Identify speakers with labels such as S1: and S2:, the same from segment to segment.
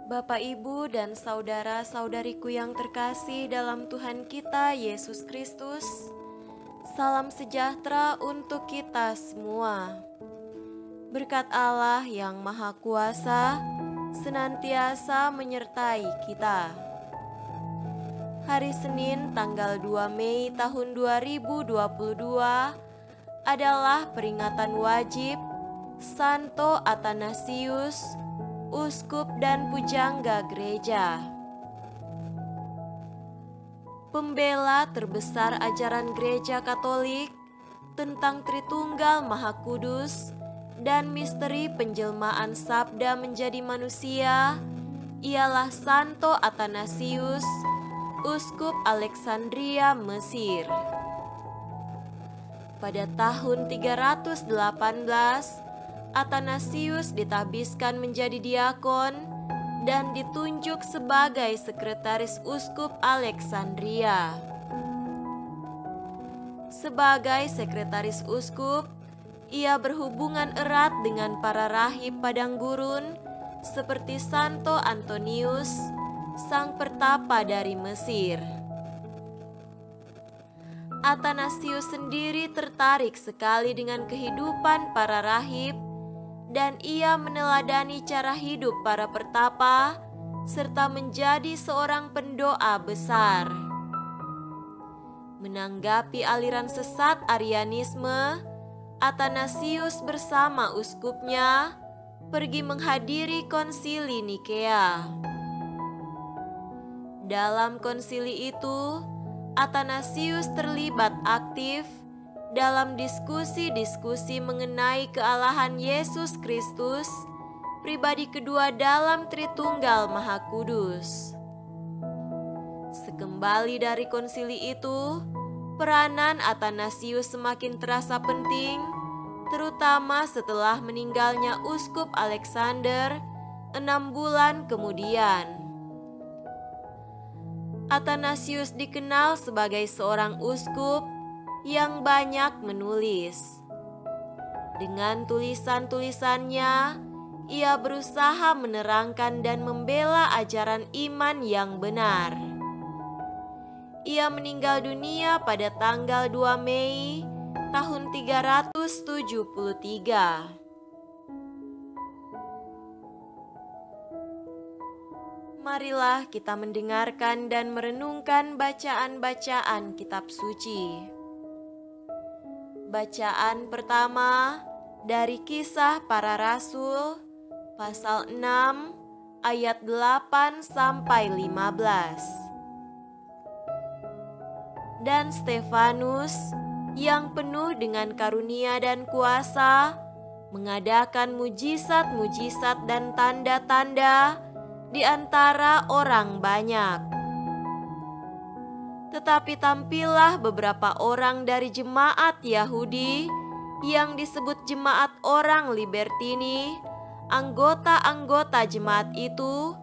S1: Bapak, Ibu, dan saudara-saudariku yang terkasih dalam Tuhan kita Yesus Kristus, salam sejahtera untuk kita semua. Berkat Allah yang Maha Kuasa senantiasa menyertai kita. Hari Senin tanggal 2 Mei tahun 2022 adalah peringatan wajib Santo Athanasius, Uskup dan Pujangga Gereja. Pembela terbesar ajaran Gereja Katolik tentang Tritunggal Maha Kudus dan misteri penjelmaan sabda menjadi manusia ialah Santo Athanasius, Uskup Alexandria, Mesir. Pada tahun 318, Athanasius ditabiskan menjadi diakon dan ditunjuk sebagai sekretaris Uskup Alexandria. Sebagai sekretaris uskup, ia berhubungan erat dengan para rahib padang gurun seperti Santo Antonius, sang pertapa dari Mesir. Athanasius sendiri tertarik sekali dengan kehidupan para rahib dan ia meneladani cara hidup para pertapa serta menjadi seorang pendoa besar. Menanggapi aliran sesat Arianisme, Athanasius bersama uskupnya pergi menghadiri konsili Nikea. Dalam konsili itu, Athanasius terlibat aktif dalam diskusi-diskusi mengenai kealahan Yesus Kristus, pribadi kedua dalam Tritunggal Maha Kudus. Sekembali dari konsili itu, peranan Athanasius semakin terasa penting, terutama setelah meninggalnya Uskup Alexander 6 bulan kemudian. Athanasius dikenal sebagai seorang uskup yang banyak menulis. Dengan tulisan-tulisannya, ia berusaha menerangkan dan membela ajaran iman yang benar. Ia meninggal dunia pada tanggal 2 Mei tahun 373. Marilah kita mendengarkan dan merenungkan bacaan-bacaan kitab suci. Bacaan pertama dari Kisah Para Rasul pasal 6 ayat 8 sampai 15. Dan Stefanus yang penuh dengan karunia dan kuasa mengadakan mujizat-mujizat dan tanda-tanda di antara orang banyak. Tetapi tampillah beberapa orang dari jemaat Yahudi yang disebut jemaat orang Libertini. Anggota-anggota jemaat itu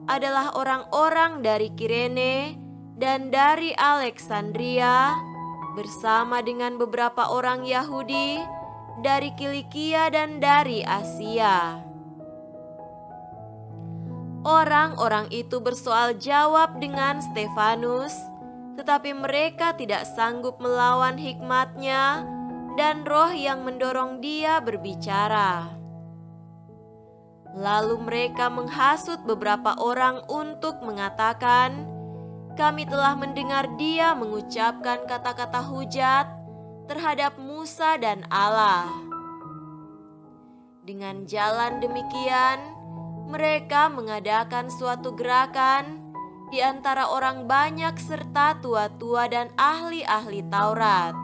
S1: adalah orang-orang dari Kirene dan dari Alexandria bersama dengan beberapa orang Yahudi dari Kilikia dan dari Asia. Orang-orang itu bersoal jawab dengan Stefanus, tetapi mereka tidak sanggup melawan hikmatnya dan roh yang mendorong dia berbicara. Lalu mereka menghasut beberapa orang untuk mengatakan, "Kami telah mendengar dia mengucapkan kata-kata hujat terhadap Musa dan Allah." Dengan jalan demikian, mereka mengadakan suatu gerakan di antara orang banyak serta tua-tua dan ahli-ahli Taurat.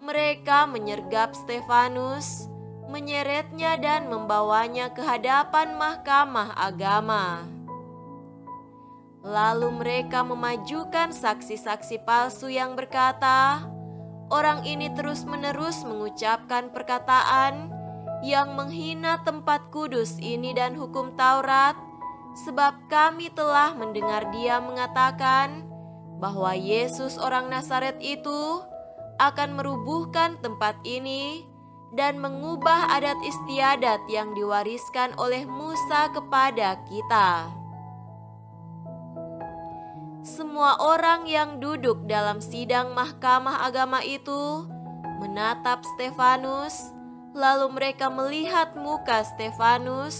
S1: Mereka menyergap Stefanus, menyeretnya dan membawanya ke hadapan mahkamah agama. Lalu mereka memajukan saksi-saksi palsu yang berkata, "Orang ini terus-menerus mengucapkan perkataan yang menghina tempat kudus ini dan hukum Taurat, sebab kami telah mendengar dia mengatakan bahwa Yesus orang Nazaret itu akan merubuhkan tempat ini dan mengubah adat istiadat yang diwariskan oleh Musa kepada kita. Semua orang yang duduk dalam sidang mahkamah agama itu menatap Stefanus, lalu mereka melihat muka Stefanus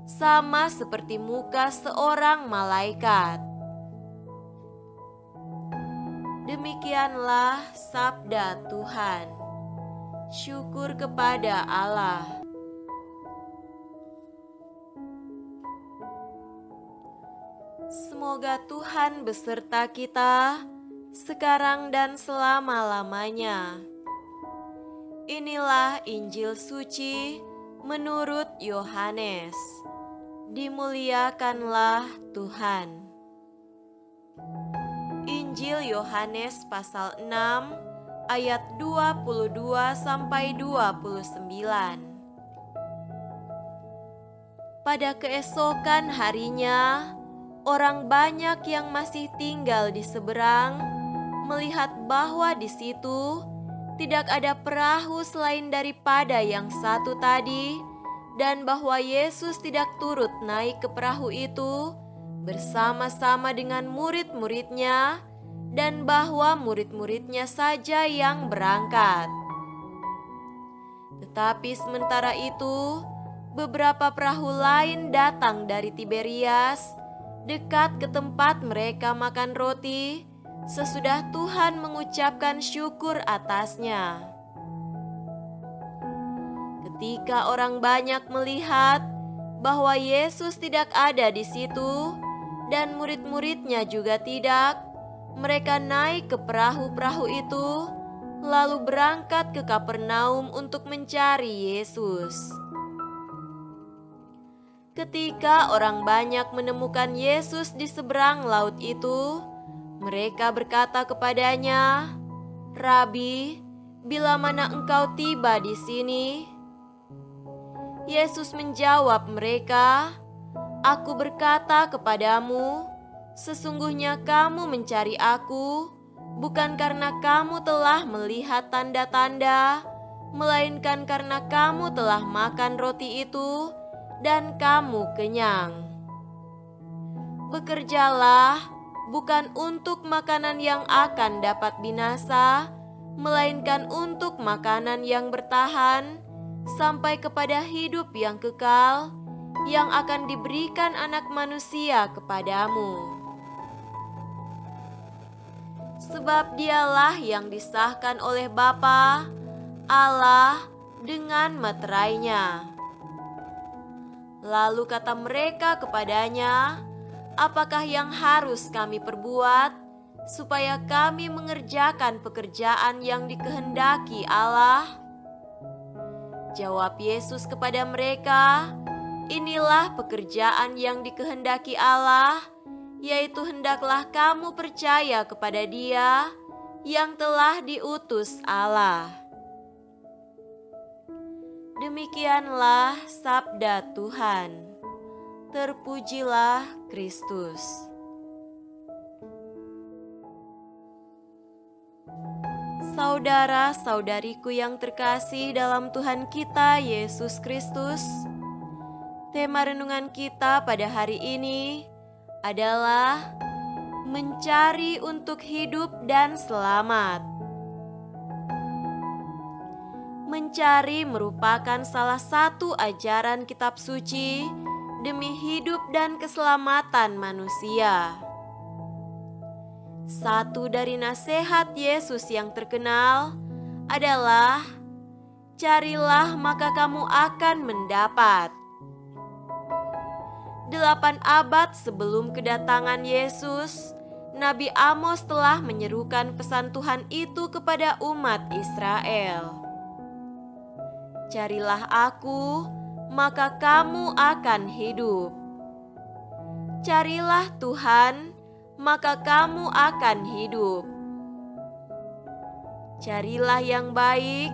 S1: sama seperti muka seorang malaikat. Demikianlah sabda Tuhan. Syukur kepada Allah. Semoga Tuhan beserta kita sekarang dan selama-lamanya. Inilah Injil suci menurut Yohanes. Dimuliakanlah Tuhan. Injil Yohanes pasal 6 ayat 22 sampai 29. Pada keesokan harinya, orang banyak yang masih tinggal di seberang melihat bahwa di situ tidak ada perahu selain daripada yang satu tadi, dan bahwa Yesus tidak turut naik ke perahu itu bersama-sama dengan murid-muridnya, dan bahwa murid-muridnya saja yang berangkat. Tetapi sementara itu, beberapa perahu lain datang dari Tiberias, dekat ke tempat mereka makan roti, sesudah Tuhan mengucapkan syukur atasnya. Ketika orang banyak melihat bahwa Yesus tidak ada di situ dan murid-muridnya juga tidak, mereka naik ke perahu-perahu itu, lalu berangkat ke Kapernaum untuk mencari Yesus. Ketika orang banyak menemukan Yesus di seberang laut itu, mereka berkata kepadanya, "Rabi, bila mana engkau tiba di sini?" Yesus menjawab mereka, "Aku berkata kepadamu, sesungguhnya kamu mencari Aku, bukan karena kamu telah melihat tanda-tanda, melainkan karena kamu telah makan roti itu dan kamu kenyang. Bekerjalah bukan untuk makanan yang akan dapat binasa, melainkan untuk makanan yang bertahan sampai kepada hidup yang kekal, yang akan diberikan Anak Manusia kepadamu. Sebab Dialah yang disahkan oleh Bapa, Allah, dengan meterainya." Lalu kata mereka kepadanya, "Apakah yang harus kami perbuat supaya kami mengerjakan pekerjaan yang dikehendaki Allah?" Jawab Yesus kepada mereka, "Inilah pekerjaan yang dikehendaki Allah, yaitu hendaklah kamu percaya kepada Dia yang telah diutus Allah." Demikianlah sabda Tuhan. Terpujilah Kristus. Saudara-saudariku yang terkasih dalam Tuhan kita Yesus Kristus, tema renungan kita pada hari ini adalah mencari untuk hidup dan selamat. Mencari merupakan salah satu ajaran kitab suci demi hidup dan keselamatan manusia. Satu dari nasihat Yesus yang terkenal adalah, "Carilah maka kamu akan mendapat." 8 abad sebelum kedatangan Yesus, Nabi Amos telah menyerukan pesan Tuhan itu kepada umat Israel. "Carilah Aku, maka kamu akan hidup. Carilah Tuhan, maka kamu akan hidup. Carilah yang baik,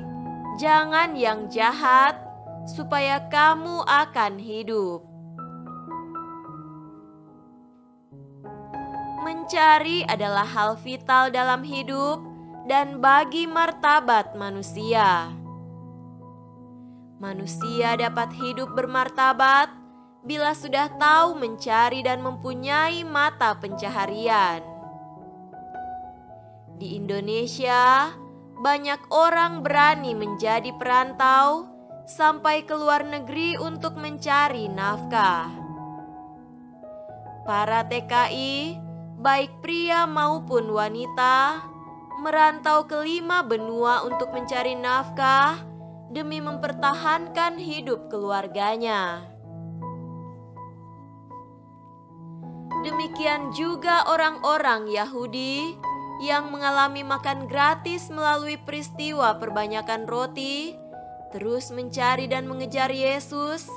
S1: jangan yang jahat, supaya kamu akan hidup." Mencari adalah hal vital dalam hidup dan bagi martabat manusia. Manusia dapat hidup bermartabat bila sudah tahu mencari dan mempunyai mata pencaharian. Di Indonesia, banyak orang berani menjadi perantau sampai ke luar negeri untuk mencari nafkah. Para TKI, baik pria maupun wanita, merantau ke 5 benua untuk mencari nafkah demi mempertahankan hidup keluarganya. Demikian juga orang-orang Yahudi yang mengalami makan gratis melalui peristiwa perbanyakan roti, terus mencari dan mengejar Yesus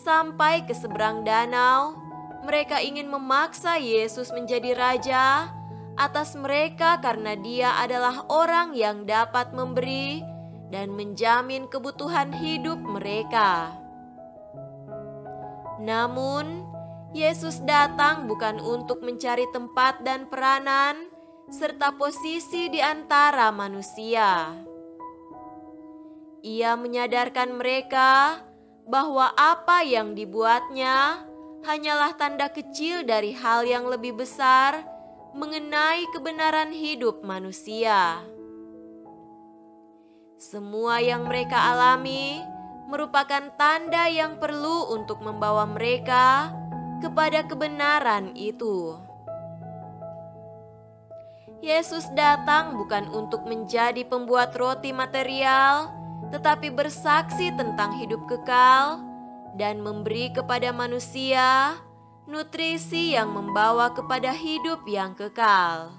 S1: sampai ke seberang danau. Mereka ingin memaksa Yesus menjadi raja atas mereka karena Dia adalah orang yang dapat memberi dan menjamin kebutuhan hidup mereka. Namun, Yesus datang bukan untuk mencari tempat dan peranan serta posisi di antara manusia. Ia menyadarkan mereka bahwa apa yang dibuatnya hanyalah tanda kecil dari hal yang lebih besar mengenai kebenaran hidup manusia. Semua yang mereka alami merupakan tanda yang perlu untuk membawa mereka kepada kebenaran itu. Yesus datang bukan untuk menjadi pembuat roti material, tetapi bersaksi tentang hidup kekal dan memberi kepada manusia nutrisi yang membawa kepada hidup yang kekal.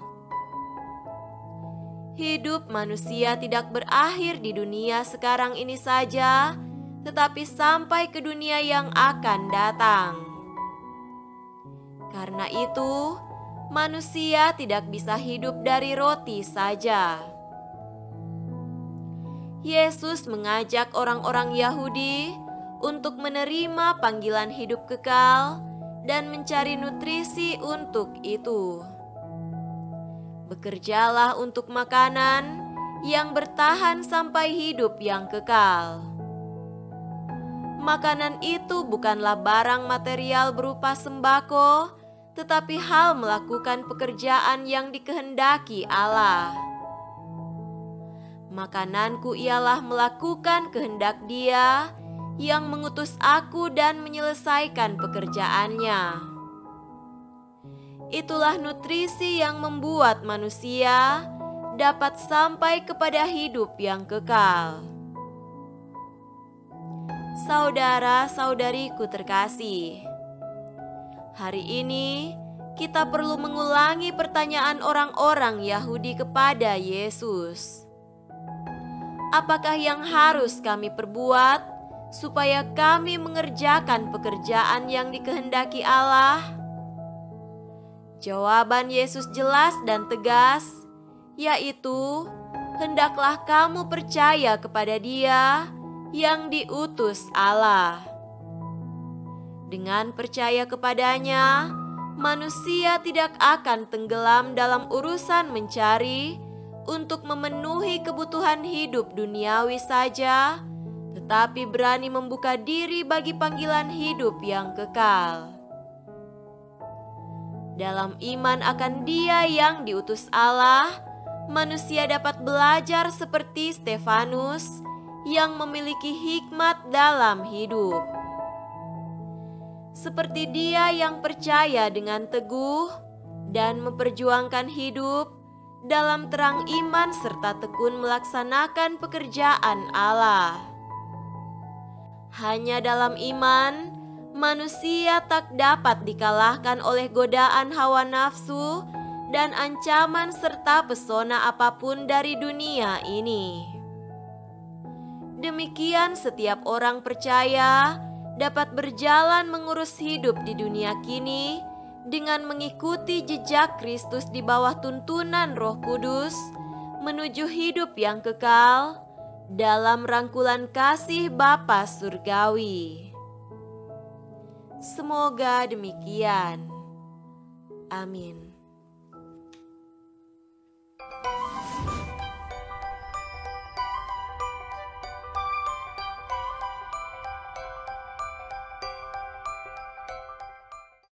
S1: Hidup manusia tidak berakhir di dunia sekarang ini saja, tetapi sampai ke dunia yang akan datang. Karena itu, manusia tidak bisa hidup dari roti saja. Yesus mengajak orang-orang Yahudi untuk menerima panggilan hidup kekal dan mencari nutrisi untuk itu. Bekerjalah untuk makanan yang bertahan sampai hidup yang kekal. Makanan itu bukanlah barang material berupa sembako, tetapi hal melakukan pekerjaan yang dikehendaki Allah. Makananku ialah melakukan kehendak Dia yang mengutus aku dan menyelesaikan pekerjaannya. Itulah nutrisi yang membuat manusia dapat sampai kepada hidup yang kekal. Saudara-saudariku terkasih, hari ini kita perlu mengulangi pertanyaan orang-orang Yahudi kepada Yesus. Apakah yang harus kami perbuat supaya kami mengerjakan pekerjaan yang dikehendaki Allah? Jawaban Yesus jelas dan tegas, yaitu hendaklah kamu percaya kepada Dia yang diutus Allah. Dengan percaya kepadanya, manusia tidak akan tenggelam dalam urusan mencari untuk memenuhi kebutuhan hidup duniawi saja, tetapi berani membuka diri bagi panggilan hidup yang kekal. Dalam iman akan Dia yang diutus Allah, manusia dapat belajar seperti Stefanus yang memiliki hikmat dalam hidup. Seperti dia yang percaya dengan teguh dan memperjuangkan hidup dalam terang iman serta tekun melaksanakan pekerjaan Allah. Hanya dalam iman, manusia tak dapat dikalahkan oleh godaan hawa nafsu dan ancaman serta pesona apapun dari dunia ini. Demikian setiap orang percaya dapat berjalan mengurus hidup di dunia kini dengan mengikuti jejak Kristus di bawah tuntunan Roh Kudus menuju hidup yang kekal dalam rangkulan kasih Bapa Surgawi. Semoga demikian. Amin.